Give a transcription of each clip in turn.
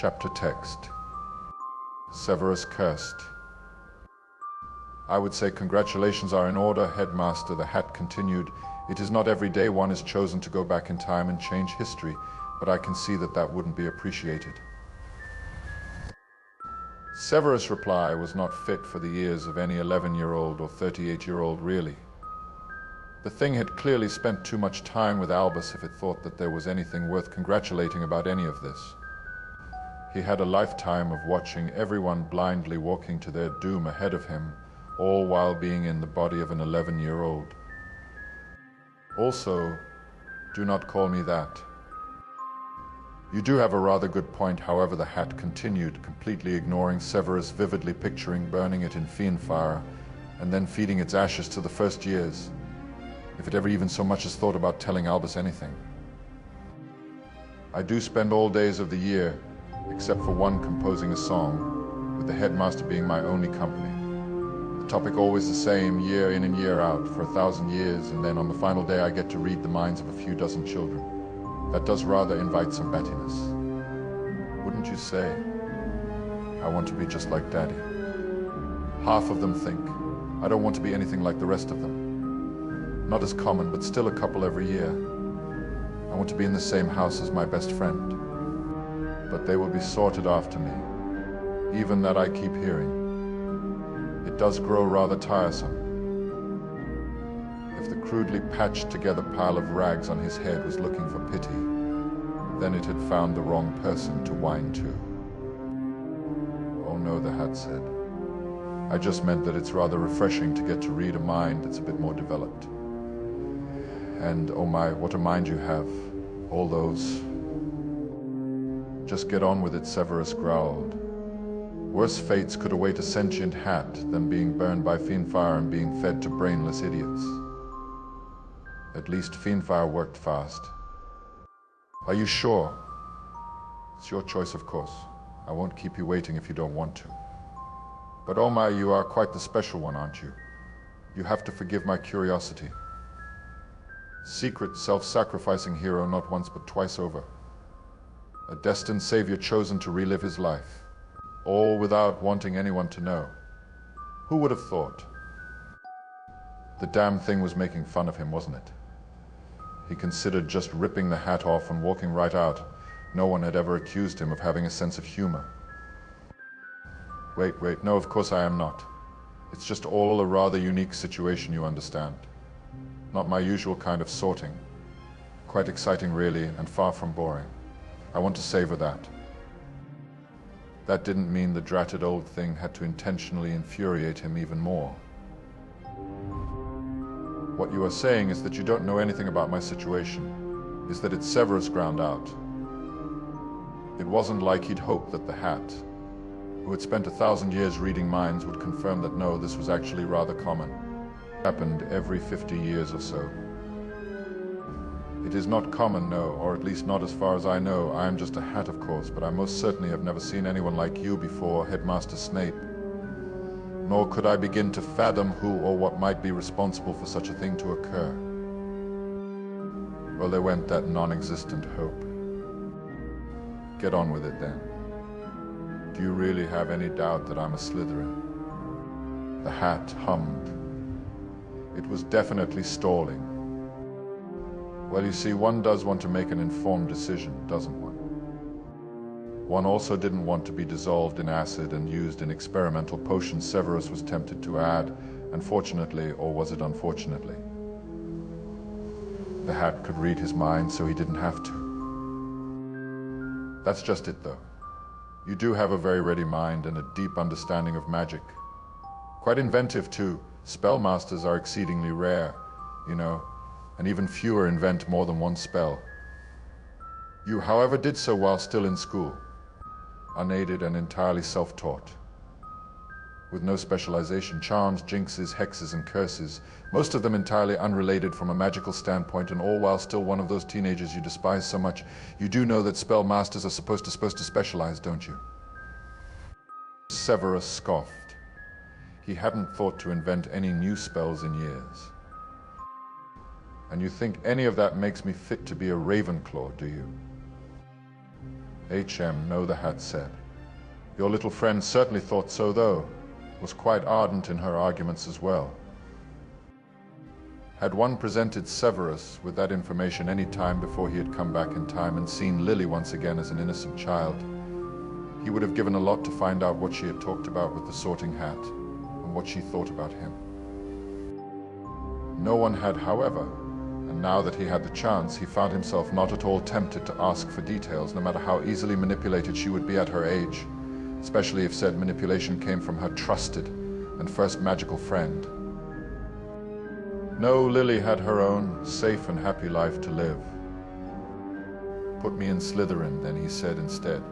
Chapter text. Severus cursed. I would say congratulations are in order, Headmaster, the hat continued. It is not every day one is chosen to go back in time and change history, but I can see that that wouldn't be appreciated. Severus' reply was not fit for the ears of any 11-year-old or 38-year-old really. The thing had clearly spent too much time with Albus if it thought that there was anything worth congratulating about any of this. He had a lifetime of watching everyone blindly walking to their doom ahead of him, all while being in the body of an 11-year-old. Also, do not call me that. You do have a rather good point, however, the hat continued, completely ignoring Severus, vividly picturing burning it in fiend fire, and then feeding its ashes to the first years, if it ever even so much as thought about telling Albus anything. I do spend all days of the year, except for one, composing a song, with the headmaster being my only company. The topic always the same, year in and year out, for 1,000 years, and then on the final day I get to read the minds of a few dozen children. That does rather invite some bettiness. Wouldn't you say? I want to be just like Daddy. Half of them think, I don't want to be anything like the rest of them. Not as common, but still a couple every year. I want to be in the same house as my best friend. But they will be sorted after me, even that I keep hearing. It does grow rather tiresome. If the crudely patched together pile of rags on his head was looking for pity, then it had found the wrong person to whine to. Oh no, the hat said. I just meant that it's rather refreshing to get to read a mind that's a bit more developed. And oh my, what a mind you have, all those. Just get on with it, Severus growled. Worse fates could await a sentient hat than being burned by fiendfire and being fed to brainless idiots. At least fiendfire worked fast. Are you sure? It's your choice, of course. I won't keep you waiting if you don't want to. But oh my, you are quite the special one, aren't you? You have to forgive my curiosity. Secret, self-sacrificing hero not once but twice over. A destined savior chosen to relive his life, all without wanting anyone to know. Who would have thought? The damn thing was making fun of him, wasn't it? He considered just ripping the hat off and walking right out. No one had ever accused him of having a sense of humor. Wait, no, of course I am not. It's just all a rather unique situation, you understand. Not my usual kind of sorting. Quite exciting, really, and far from boring. I want to savor that. That didn't mean the dratted old thing had to intentionally infuriate him even more. What you are saying is that you don't know anything about my situation, is that it's Severus ground out. It wasn't like he'd hoped that the hat, who had spent 1,000 years reading minds, would confirm that no, this was actually rather common. It happened every 50 years or so. It is not common, no, or at least not as far as I know. I am just a hat, of course, but I most certainly have never seen anyone like you before, Headmaster Snape. Nor could I begin to fathom who or what might be responsible for such a thing to occur. Well, there went that non-existent hope. Get on with it, then. Do you really have any doubt that I'm a Slytherin? The hat hummed. It was definitely stalling. Well, you see, one does want to make an informed decision, doesn't one? One also didn't want to be dissolved in acid and used in experimental potions, Severus was tempted to add, unfortunately, or was it unfortunately? The hat could read his mind, so he didn't have to. That's just it, though. You do have a very ready mind and a deep understanding of magic. Quite inventive, too. Spellmasters are exceedingly rare, you know, and even fewer invent more than one spell. You, however, did so while still in school, unaided and entirely self-taught. With no specialization, charms, jinxes, hexes, and curses, most of them entirely unrelated from a magical standpoint, and all while still one of those teenagers you despise so much. You do know that spellmasters are supposed to specialize, don't you? Severus scoffed. He hadn't thought to invent any new spells in years. And you think any of that makes me fit to be a Ravenclaw, do you? No, the hat said. Your little friend certainly thought so, though. Was quite ardent in her arguments as well. Had one presented Severus with that information any time before he had come back in time and seen Lily once again as an innocent child, he would have given a lot to find out what she had talked about with the sorting hat and what she thought about him. No one had, however, and now that he had the chance, he found himself not at all tempted to ask for details, no matter how easily manipulated she would be at her age, especially if said manipulation came from her trusted and first magical friend. No, Lily had her own safe and happy life to live. Put me in Slytherin, then he said instead.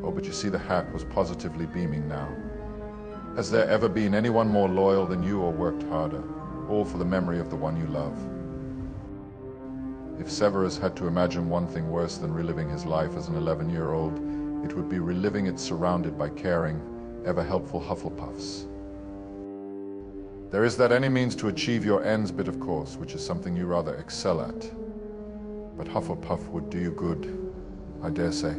Oh, but you see, the hat was positively beaming now. Has there ever been anyone more loyal than you or worked harder, all for the memory of the one you love? If Severus had to imagine one thing worse than reliving his life as an 11-year-old, it would be reliving it surrounded by caring, ever-helpful Hufflepuffs. There is that any means to achieve your ends bit, of course, which is something you rather excel at. But Hufflepuff would do you good, I dare say.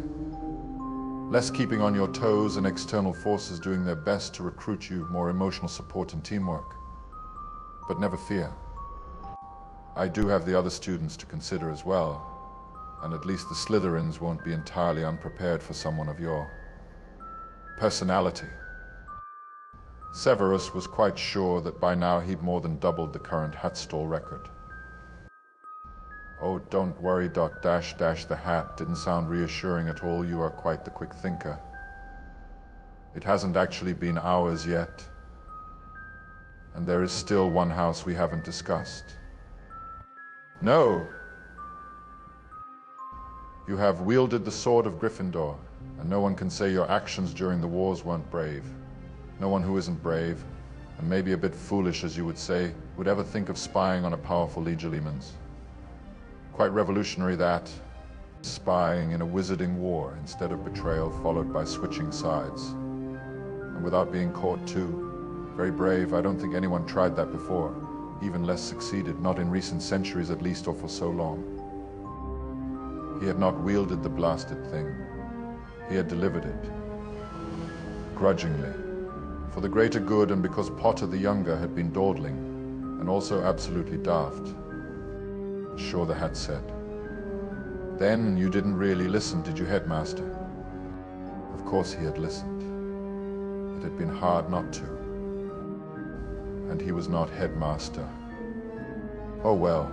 Less keeping on your toes and external forces doing their best to recruit you more emotional support and teamwork. But never fear. I do have the other students to consider as well, and at least the Slytherins won't be entirely unprepared for someone of your personality. Severus was quite sure that by now he'd more than doubled the current hat stall record. Oh, don't worry, Dot Dash Dash, the hat didn't sound reassuring at all. You are quite the quick thinker. It hasn't actually been hours yet, and there is still one house we haven't discussed. No! You have wielded the sword of Gryffindor, and no one can say your actions during the wars weren't brave. No one who isn't brave, and maybe a bit foolish as you would say, would ever think of spying on a powerful Legilimens. Quite revolutionary that, spying in a wizarding war instead of betrayal followed by switching sides. And without being caught too. Very brave. I don't think anyone tried that before, even less succeeded, not in recent centuries at least, or for so long. He had not wielded the blasted thing. He had delivered it. Grudgingly. For the greater good, and because Potter the Younger had been dawdling, and also absolutely daft. Sure, the hat said. Then you didn't really listen, did you, Headmaster? Of course he had listened. It had been hard not to. And he was not Headmaster. Oh well.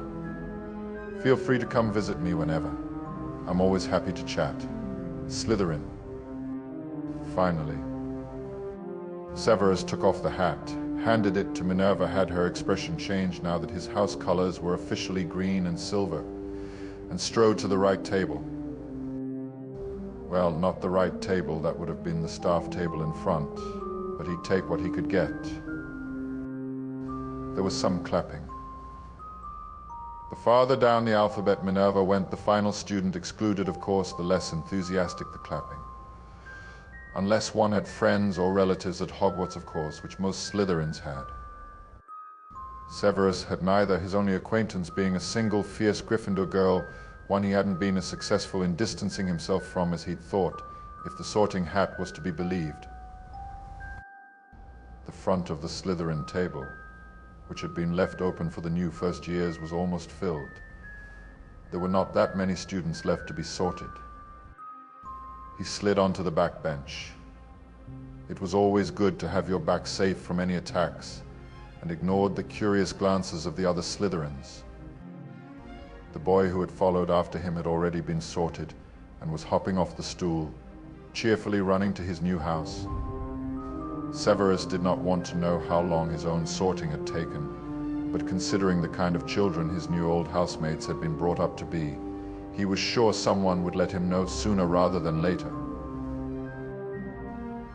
Feel free to come visit me whenever. I'm always happy to chat. Slytherin. Finally. Severus took off the hat, handed it to Minerva. Had her expression changed now that his house colors were officially green and silver, and strode to the right table. Well, not the right table, that would have been the staff table in front, but he'd take what he could get. There was some clapping. The farther down the alphabet Minerva went, the final student excluded, of course, the less enthusiastic the clapping. Unless one had friends or relatives at Hogwarts, of course, which most Slytherins had. Severus had neither, his only acquaintance being a single fierce Gryffindor girl, one he hadn't been as successful in distancing himself from as he'd thought, if the sorting hat was to be believed. The front of the Slytherin table, which had been left open for the new first years, was almost filled. There were not that many students left to be sorted. He slid onto the back bench. It was always good to have your back safe from any attacks, and ignored the curious glances of the other Slytherins. The boy who had followed after him had already been sorted, and was hopping off the stool, cheerfully running to his new house. Severus did not want to know how long his own sorting had taken, but considering the kind of children his new old housemates had been brought up to be, he was sure someone would let him know sooner rather than later.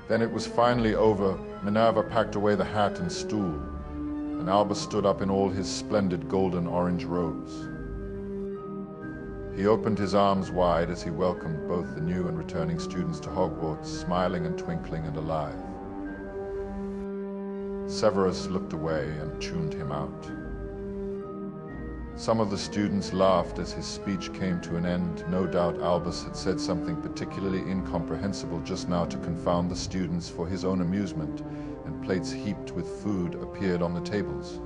Then it was finally over. Minerva packed away the hat and stool, and Albus stood up in all his splendid golden-orange robes. He opened his arms wide as he welcomed both the new and returning students to Hogwarts, smiling and twinkling and alive. Severus looked away and tuned him out. Some of the students laughed as his speech came to an end. No doubt Albus had said something particularly incomprehensible just now to confound the students for his own amusement, and plates heaped with food appeared on the tables.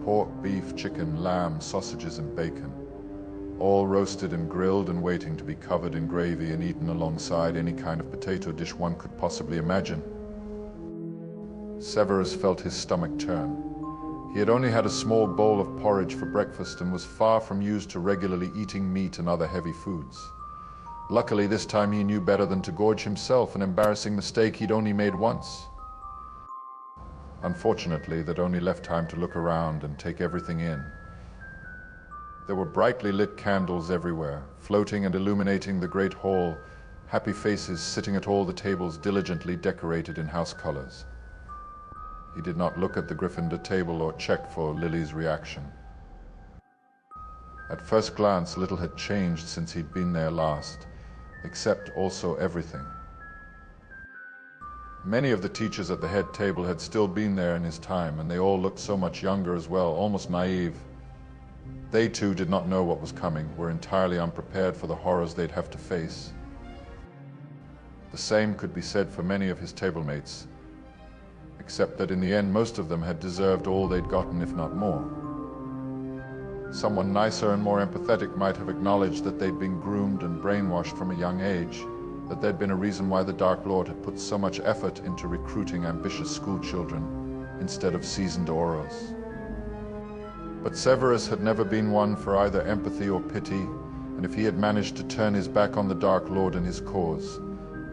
Pork, beef, chicken, lamb, sausages, and bacon, all roasted and grilled and waiting to be covered in gravy and eaten alongside any kind of potato dish one could possibly imagine. Severus felt his stomach turn. He had only had a small bowl of porridge for breakfast and was far from used to regularly eating meat and other heavy foods. Luckily, this time he knew better than to gorge himself, an embarrassing mistake he'd only made once. Unfortunately, that only left time to look around and take everything in. There were brightly lit candles everywhere, floating and illuminating the great hall, happy faces sitting at all the tables diligently decorated in house colors. He did not look at the Gryffindor table or check for Lily's reaction. At first glance, little had changed since he'd been there last, except also everything. Many of the teachers at the head table had still been there in his time, and they all looked so much younger as well, almost naive. They too did not know what was coming, were entirely unprepared for the horrors they'd have to face. The same could be said for many of his tablemates, except that in the end most of them had deserved all they'd gotten, if not more. Someone nicer and more empathetic might have acknowledged that they'd been groomed and brainwashed from a young age, that there'd been a reason why the Dark Lord had put so much effort into recruiting ambitious school children instead of seasoned Auras. But Severus had never been one for either empathy or pity, and if he had managed to turn his back on the Dark Lord and his cause,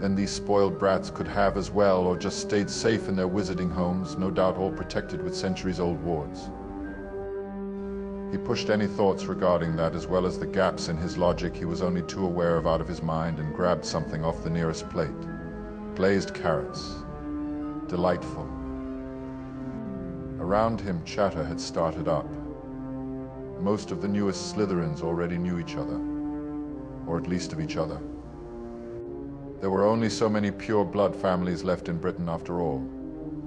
then these spoiled brats could have as well, or just stayed safe in their wizarding homes, no doubt all protected with centuries-old wards. He pushed any thoughts regarding that, as well as the gaps in his logic he was only too aware of, out of his mind, and grabbed something off the nearest plate. Glazed carrots. Delightful. Around him, chatter had started up. Most of the newest Slytherins already knew each other, or at least of each other. There were only so many pure-blood families left in Britain after all,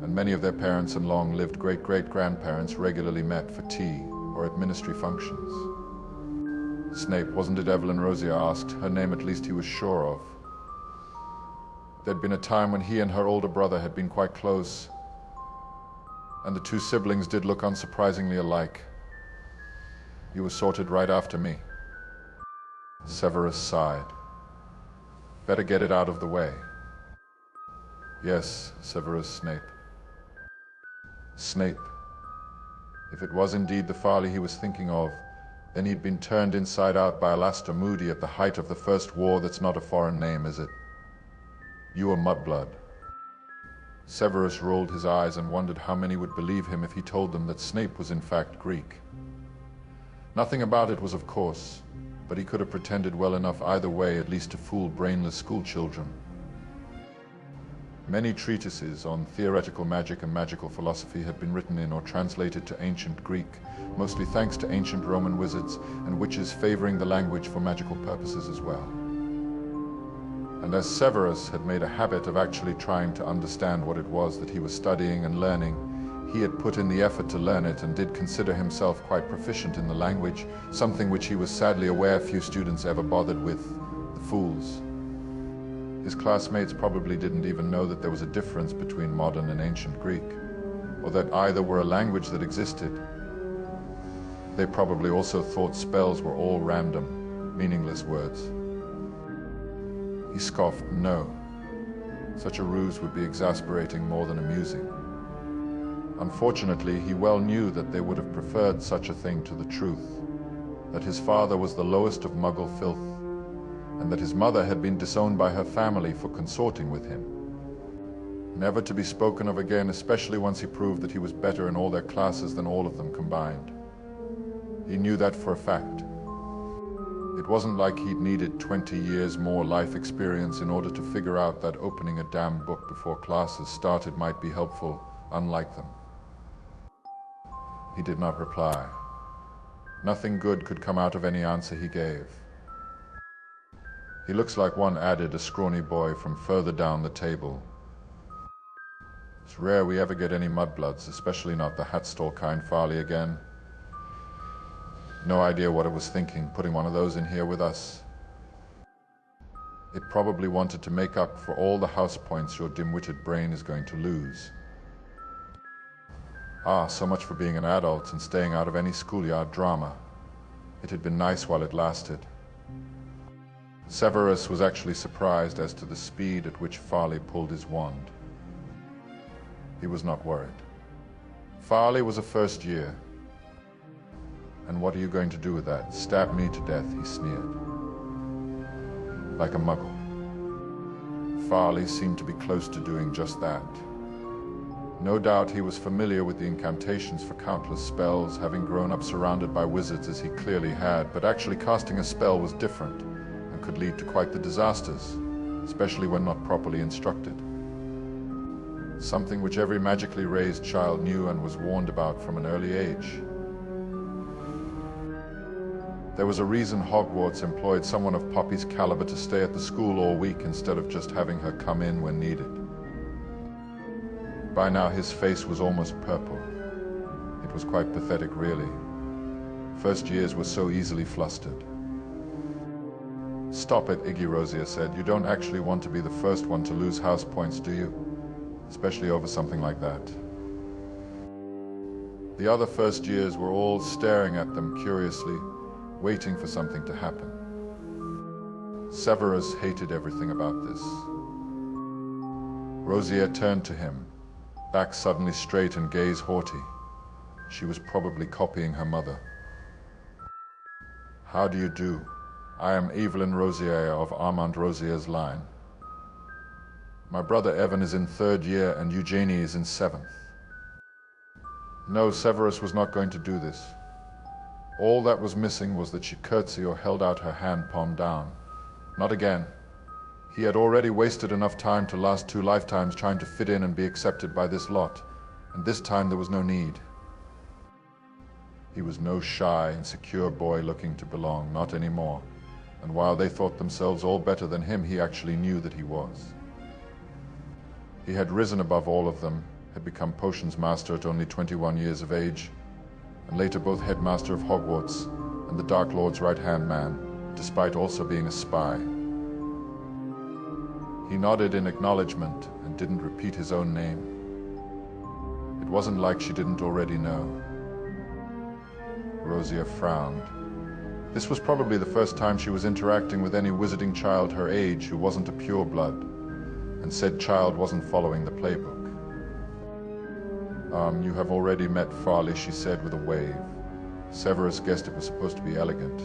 and many of their parents and long-lived great-great-grandparents regularly met for tea or at ministry functions. Snape, wasn't it, Evelyn Rosia asked, her name at least he was sure of. There'd been a time when he and her older brother had been quite close, and the two siblings did look unsurprisingly alike. You were sorted right after me. Severus sighed. Better get it out of the way. Yes, Severus Snape. Snape. If it was indeed the Farley he was thinking of, then he'd been turned inside out by Alastair Moody at the height of the First War. That's not a foreign name, is it? You were mudblood. Severus rolled his eyes and wondered how many would believe him if he told them that Snape was in fact Greek. Nothing about it was, of course, but he could have pretended well enough either way, at least to fool brainless schoolchildren. Many treatises on theoretical magic and magical philosophy had been written in or translated to ancient Greek, mostly thanks to ancient Roman wizards and witches favoring the language for magical purposes as well. And as Severus had made a habit of actually trying to understand what it was that he was studying and learning, he had put in the effort to learn it and did consider himself quite proficient in the language, something which he was sadly aware few students ever bothered with, the fools. His classmates probably didn't even know that there was a difference between modern and ancient Greek, or that either were a language that existed. They probably also thought spells were all random, meaningless words. He scoffed, no. Such a ruse would be exasperating more than amusing. Unfortunately, he well knew that they would have preferred such a thing to the truth, that his father was the lowest of Muggle filth, and that his mother had been disowned by her family for consorting with him. Never to be spoken of again, especially once he proved that he was better in all their classes than all of them combined. He knew that for a fact. It wasn't like he'd needed 20 years more life experience in order to figure out that opening a damn book before classes started might be helpful, unlike them. He did not reply. Nothing good could come out of any answer he gave. He looks like one, added a scrawny boy from further down the table. It's rare we ever get any mudbloods, especially not the hat stall kind, Farley again. No idea what it was thinking, putting one of those in here with us. It probably wanted to make up for all the house points your dim-witted brain is going to lose. Ah, so much for being an adult and staying out of any schoolyard drama. It had been nice while it lasted. Severus was actually surprised as to the speed at which Farley pulled his wand. He was not worried. Farley was a first year. And what are you going to do with that? Stab me to death, he sneered. Like a muggle. Farley seemed to be close to doing just that. No doubt he was familiar with the incantations for countless spells, having grown up surrounded by wizards as he clearly had, but actually casting a spell was different and could lead to quite the disasters, especially when not properly instructed. Something which every magically raised child knew and was warned about from an early age. There was a reason Hogwarts employed someone of Poppy's caliber to stay at the school all week instead of just having her come in when needed. By now his face was almost purple. It was quite pathetic, really. First years were so easily flustered. Stop it, Iggy, Rosia said. You don't actually want to be the first one to lose house points, do you? Especially over something like that. The other first years were all staring at them curiously, waiting for something to happen. Severus hated everything about this. Rosia turned to him, back suddenly straight and gaze haughty. She was probably copying her mother. How do you do? I am Evelyn Rosier of Armand Rosier's line. My brother Evan is in 3rd year and Eugenie is in 7th. No, Severus was not going to do this. All that was missing was that she curtsied or held out her hand palm down. Not again. He had already wasted enough time to last 2 lifetimes trying to fit in and be accepted by this lot, and this time there was no need. He was no shy, insecure boy looking to belong, not anymore. And while they thought themselves all better than him, he actually knew that he was. He had risen above all of them, had become potions master at only 21 years of age, and later both headmaster of Hogwarts and the Dark Lord's right-hand man, despite also being a spy. He nodded in acknowledgement and didn't repeat his own name. It wasn't like she didn't already know. Rosia frowned. This was probably the first time she was interacting with any wizarding child her age who wasn't a pureblood, and said child wasn't following the playbook. You have already met Farley, she said with a wave. Severus guessed it was supposed to be elegant.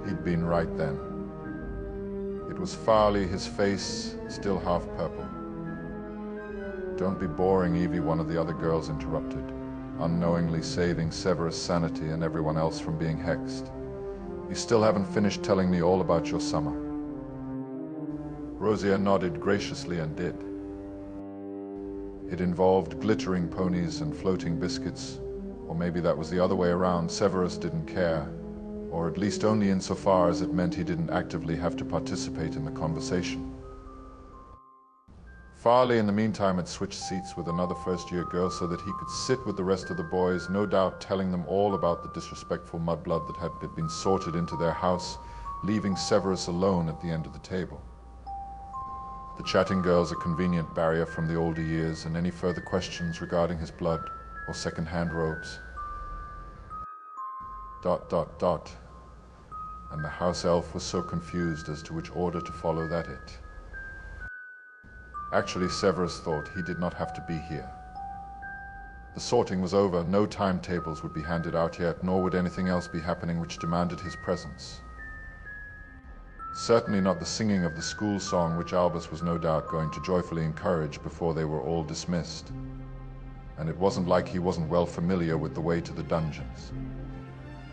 He'd been right then. It was Farley, his face still half purple. Don't be boring, Evie, one of the other girls interrupted, unknowingly saving Severus' sanity and everyone else from being hexed. You still haven't finished telling me all about your summer. Rosia nodded graciously and did. It involved glittering ponies and floating biscuits, or maybe that was the other way around. Severus didn't care, or at least only insofar as it meant he didn't actively have to participate in the conversation. Farley, in the meantime, had switched seats with another first-year girl so that he could sit with the rest of the boys, no doubt telling them all about the disrespectful mudblood that had been sorted into their house, leaving Severus alone at the end of the table. The chatting girls a convenient barrier from the older years and any further questions regarding his blood or second-hand robes. ... And the house elf was so confused as to which order to follow that it. Actually, Severus thought he did not have to be here. The sorting was over, no timetables would be handed out yet, nor would anything else be happening which demanded his presence. Certainly not the singing of the school song, which Albus was no doubt going to joyfully encourage before they were all dismissed. And it wasn't like he wasn't well familiar with the way to the dungeons.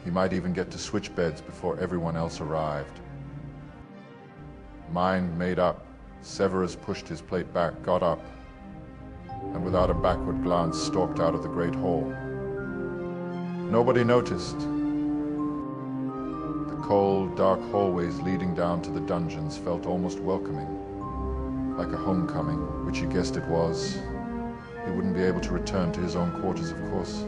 He might even get to switch beds before everyone else arrived. Mind made up, Severus pushed his plate back, got up, and without a backward glance stalked out of the great hall. Nobody noticed. The cold, dark hallways leading down to the dungeons felt almost welcoming, like a homecoming, which he guessed it was. He wouldn't be able to return to his own quarters, of course.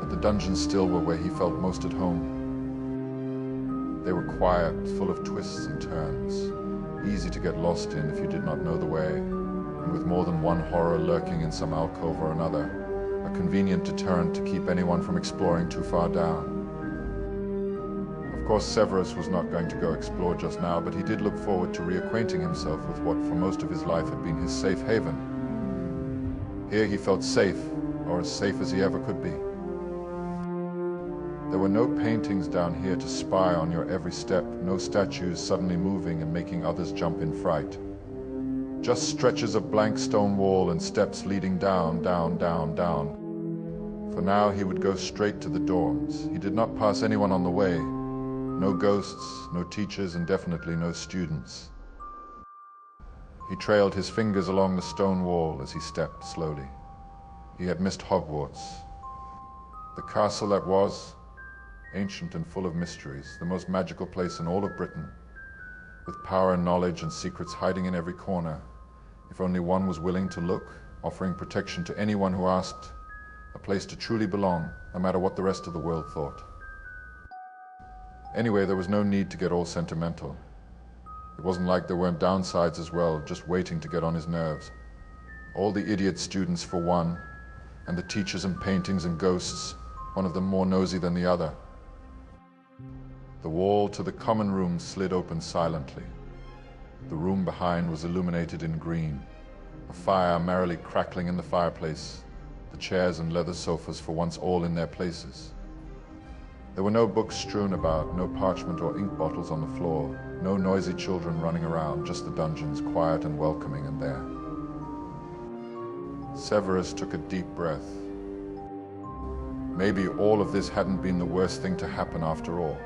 but the dungeons still were where he felt most at home. They were quiet, full of twists and turns, easy to get lost in if you did not know the way, and with more than one horror lurking in some alcove or another, a convenient deterrent to keep anyone from exploring too far down. Of course, Severus was not going to go explore just now, but he did look forward to reacquainting himself with what for most of his life had been his safe haven. Here he felt safe, or as safe as he ever could be. There were no paintings down here to spy on your every step, no statues suddenly moving and making others jump in fright. Just stretches of blank stone wall and steps leading down, down, down, down. For now he would go straight to the dorms. He did not pass anyone on the way. No ghosts, no teachers, and definitely no students. He trailed his fingers along the stone wall as he stepped slowly. He had missed Hogwarts. The castle that was, ancient and full of mysteries, the most magical place in all of Britain, with power and knowledge and secrets hiding in every corner, if only one was willing to look, offering protection to anyone who asked, a place to truly belong, no matter what the rest of the world thought. Anyway, there was no need to get all sentimental. It wasn't like there weren't downsides as well, just waiting to get on his nerves. All the idiot students for one, and the teachers and paintings and ghosts, one of them more nosy than the other. The wall to the common room slid open silently. The room behind was illuminated in green, a fire merrily crackling in the fireplace, the chairs and leather sofas for once all in their places. There were no books strewn about, no parchment or ink bottles on the floor, no noisy children running around, just the dungeons, quiet and welcoming and there. Severus took a deep breath. Maybe all of this hadn't been the worst thing to happen after all.